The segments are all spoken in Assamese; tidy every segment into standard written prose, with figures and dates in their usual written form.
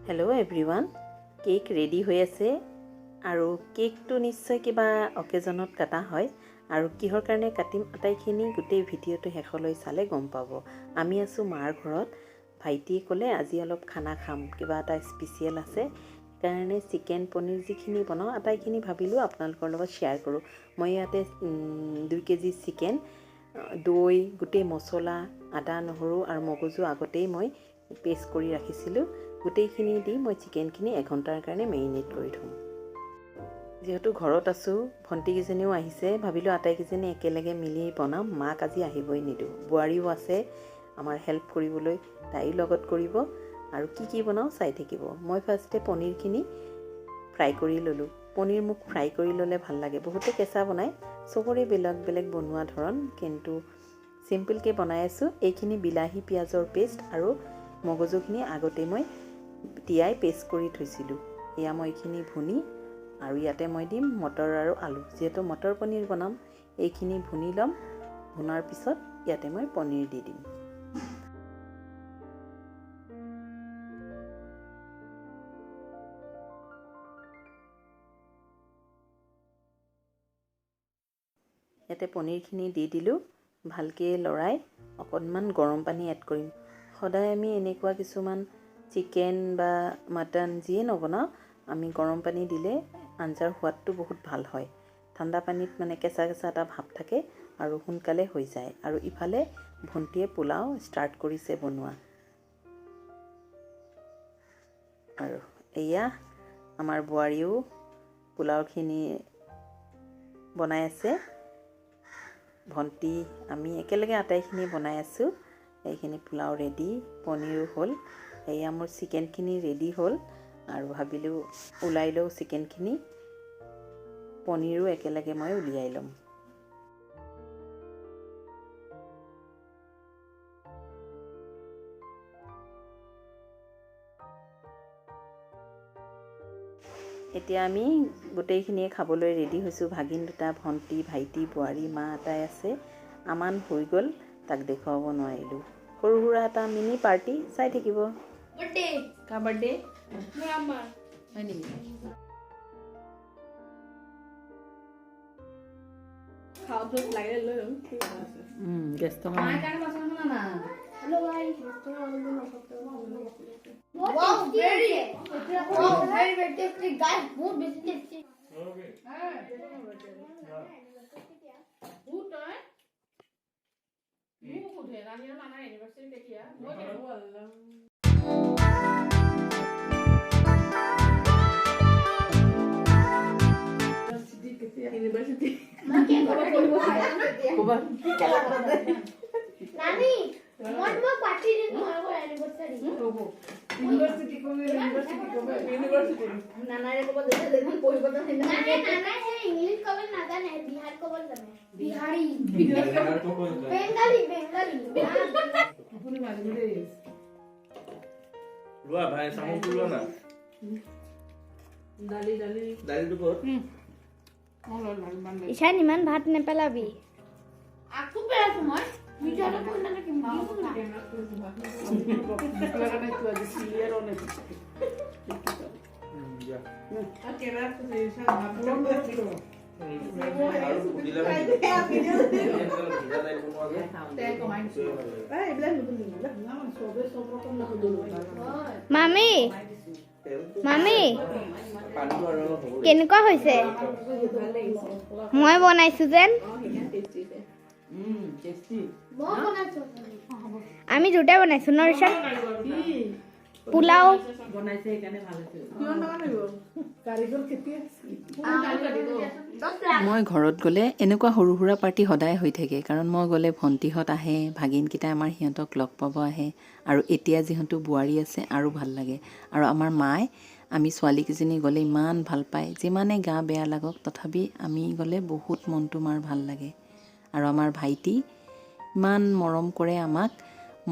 হেল্ল' এভৰিৱান, কেক ৰেডি হৈ আছে আৰু কেকটো নিশ্চয় কিবা অকেজনত কাটা হয় আৰু কিহৰ কাৰণে কাটিম আটাইখিনি গোটেই ভিডিঅ'টো শেষলৈ চালে গম পাব। আমি আছোঁ মাৰ ঘৰত। ভাইটিয়ে ক'লে আজি অলপ খানা খাম, কিবা এটা স্পেচিয়েল আছে, সেইকাৰণে চিকেন পনীৰ যিখিনি বনাওঁ আটাইখিনি ভাবিলোঁ আপোনালোকৰ লগত শ্বেয়াৰ কৰোঁ। মই ইয়াতে 2 কেজি চিকেন, দৈ, গোটেই মছলা, আদা নহৰু আৰু মগজু আগতেই মই পেষ্ট কৰি ৰাখিছিলোঁ। গোটেইখিনি দি মই চিকেনখিনি এঘণ্টাৰ কাৰণে মেৰিনেট কৰি থ'ম। যিহেতু ঘৰত আছোঁ, ভণ্টিকেইজনীও আহিছে, ভাবিলোঁ আটাইকেইজনী একেলগে মিলি বনাম। মাক আজি আহিবই নিদিওঁ, বোৱাৰীও আছে আমাৰ হেল্প কৰিবলৈ, তাইও লগত কৰিব আৰু কি বনাওঁ চাই থাকিব। মই ফাৰ্ষ্টে পনীৰখিনি ফ্ৰাই কৰি ল'লোঁ। পনীৰ মোক ফ্ৰাই কৰি ল'লে ভাল লাগে। বহুতে কেঁচা বনায়, চবৰে বেলেগ বেলেগ বনোৱা ধৰণ, কিন্তু চিম্পলকৈ বনাই আছোঁ। এইখিনি বিলাহী পিঁয়াজৰ পেষ্ট আৰু মগজুখিনি আগতে মই তিয়াই পেষ্ট কৰি থৈছিলোঁ। এয়া মই এইখিনি ভুনি আৰু ইয়াতে মই দিম মটৰ আৰু আলু। যিহেতু মটৰ পনীৰ বনাম, এইখিনি ভুনি ল'ম। ভুনাৰ পিছত ইয়াতে মই পনীৰ দি দিম। ইয়াতে পনীৰখিনি দি দিলোঁ। ভালকৈ লৰাই অকণমান গৰম পানী এড কৰিম। সদায় আমি এনেকুৱা কিছুমান চিকেন বা মাটন যিয়ে নবনাওঁ, আমি গৰম পানী দিলে আঞ্জাৰ সোৱাদটো বহুত ভাল হয়। ঠাণ্ডা পানীত মানে কেঁচা কেঁচা এটা ভাৱ থাকে আৰু সোনকালে হৈ যায়। আৰু ইফালে ভণ্টিয়ে পোলাও ষ্টাৰ্ট কৰিছে বনোৱা। আৰু এয়া আমাৰ বোৱাৰীও পোলাওখিনি বনাই আছে। ভণ্টি আমি একেলগে আটাইখিনি বনাই আছোঁ। এইখিনি পোলাও ৰেডি, পনীৰো হ'ল। এয়া মোৰ চিকেনখিনি ৰেডি হ'ল আৰু ভাবিলোঁ ওলাই লওঁ চিকেনখিনি, পনীৰো একেলগে মই উলিয়াই ল'ম। এতিয়া আমি গোটেইখিনিয়ে খাবলৈ ৰেডি হৈছোঁ। ভাগিন দুটা, ভণ্টি, ভাইটি, বোৱাৰী, মা আটাই আছে। আমান হৈ গ'ল, তাক দেখুৱাব নোৱাৰিলোঁ। সৰু সুৰা এটা মিনি পাৰ্টি, চাই থাকিব। কাৰ বাৰ্থডে? হয় নেকি? Guest Wow, very tasty, guys. Food is tasty. University. Nani, what about party in our anniversary? University ko University. Nana है English को बोल ना जाने, बिहार को बोल जाने. Bihari. Bengali. Apuni Maldives. Lua bhai samu pulo na. Dali. Dali tu kot. Ishan iman bhat nepalabi. Aku pernah semua. Bicara pun nak kimau. Karena itu ada siliar on itu. Ya. Akhirnya aku bisa ngabung gitu. Haru bila ni. Bila ni pun ada. Teh kemain sih. Bilang betul lah. Nama sobe kau nak dulu. Mami. Pani tu ada apa? কেনেকুৱা হৈছে? মই বনাইছো যেন। Tasty. আমি দুটাই বনাইছো ন ৰিশান? পোলাও বনাইছে এখানে ভালো আছে। কিমান টাকা লাগিব? কাৰিকৰ কেতিয়া? মই ঘৰত গ'লে এনেকুৱা সৰু সুৰা পাৰ্টি সদায় হৈ থাকে, কাৰণ মই গ'লে ভণ্টিহঁত আহে, ভাগিনকেইটা আমাৰ সিহঁতক লগ পাব আহে, আৰু এতিয়া যিহেতু বোৱাৰী আছে আৰু ভাল লাগে। আৰু আমাৰ মায়ে আমি ছোৱালীকেইজনী গ'লে ইমান ভাল পায়, যিমানে গা বেয়া লাগক তথাপি আমি গ'লে বহুত মনটো মাৰ ভাল লাগে। আৰু আমাৰ ভাইটি ইমান মৰম কৰে আমাক।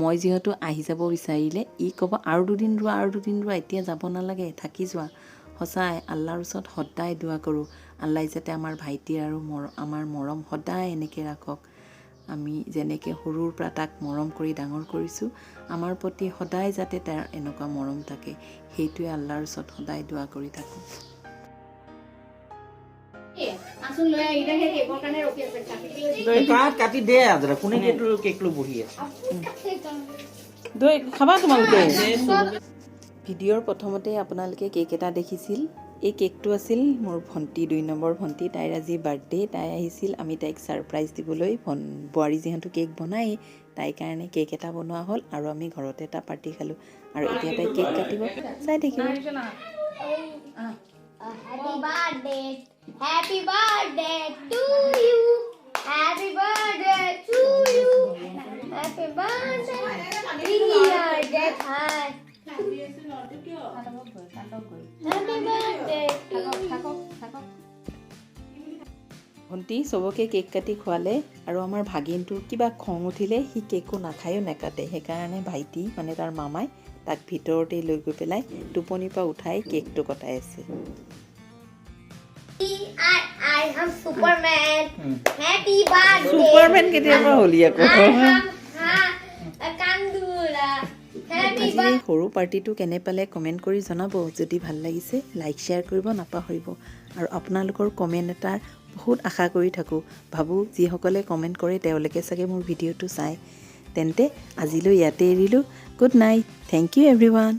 মই যিহেতু আহি যাব বিচাৰিলে ই ক'ব আৰু দুদিন ৰোৱা, এতিয়া যাব নালাগে, থাকি যোৱা। সঁচাই আল্লাহৰ ওচৰত সদায় দোৱা কৰোঁ, আল্লাই যাতে আমাৰ ভাইটি আৰু আমাৰ মৰম সদায় এনেকৈ ৰাখক। আমি যেনেকৈ সৰুৰ পৰা তাক মৰম কৰি ডাঙৰ কৰিছোঁ আমাৰ প্ৰতি সদায় যাতে তাৰ এনেকুৱা মৰম থাকে সেইটোৱে আল্লাহৰ ওচৰত সদায় দোৱা কৰি থাকোঁ আসুন লৈ আহি দে কেকৰ কাৰণে ৰখি আছে কাটি দে আজৰা কোনে কেক লৈ বহি আছে দৈ খাবা তোমালোকে ভিডিঅ'ৰ প্ৰথমতে আপোনালোকে কেক এটা দেখিছিল এই কেকটো আছিল মোৰ ভণ্টি 2 নম্বৰ ভণ্টি তাইৰ আজি বাৰ্থডে তাই আহিছিল আমি তাইক ছাৰপ্ৰাইজ দিবলৈ বোৱাৰী যিহেতু কেক বনাই তাইৰ কাৰণে কেক এটা বনোৱা হ'ল আৰু আমি ঘৰতে এটা পাৰ্টি খালোঁ আৰু এতিয়া তাই কেক কাটিব চাই থাকিব Happy birthday to you. Happy birthday to you. Happy birthday. Dear Jethai. Happy birthday to you. ভণ্টি চবকে কেক কাটি খোৱালে আৰু আমাৰ ভাগিনটোৰ কিবা খং উঠিলে সি কেকো নাখায়ো নাকাটে সেইকাৰণে ভাইটি মানে তাৰ মামাই তাক ভিতৰতে লৈ গৈ পেলাই টোপনিৰ পৰা উঠাই কেকটো কটাই আছে I am Superman. Happy birthday. Superman কেতিয়াবা হলি আকৌ Kandula. Happy আজি এই সৰু পাৰ্টিটো কেনে পালে কমেণ্ট কৰি জনাব যদি ভাল লাগিছে লাইক শ্বেয়াৰ কৰিব নাপাহৰিব আৰু আপোনালোকৰ কমেণ্ট এটাৰ বহুত আশা কৰি থাকোঁ ভাবোঁ যিসকলে কমেণ্ট কৰে তেওঁলোকে চাগে মোৰ ভিডিঅ'টো চায় তেন্তে আজিলৈ ইয়াতে এৰিলোঁ good night thank you everyone